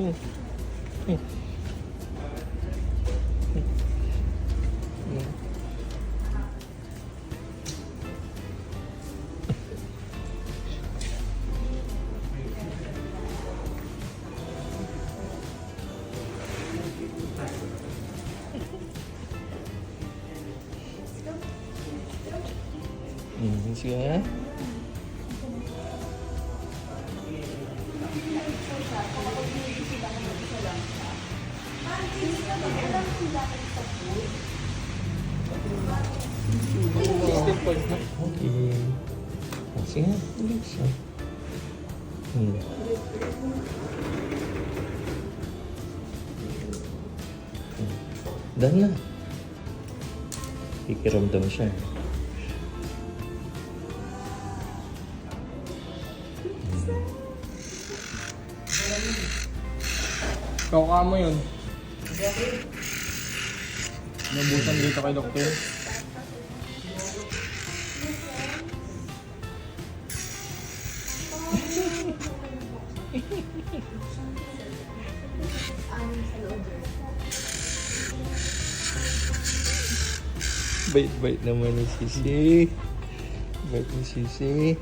Sige. Okay. Sige. Done na. Ikiramdam siya. Kauka mo yun. Nabutan dito kay doktor. Bait-bait naman ni Sisi. Bait ni Sisi.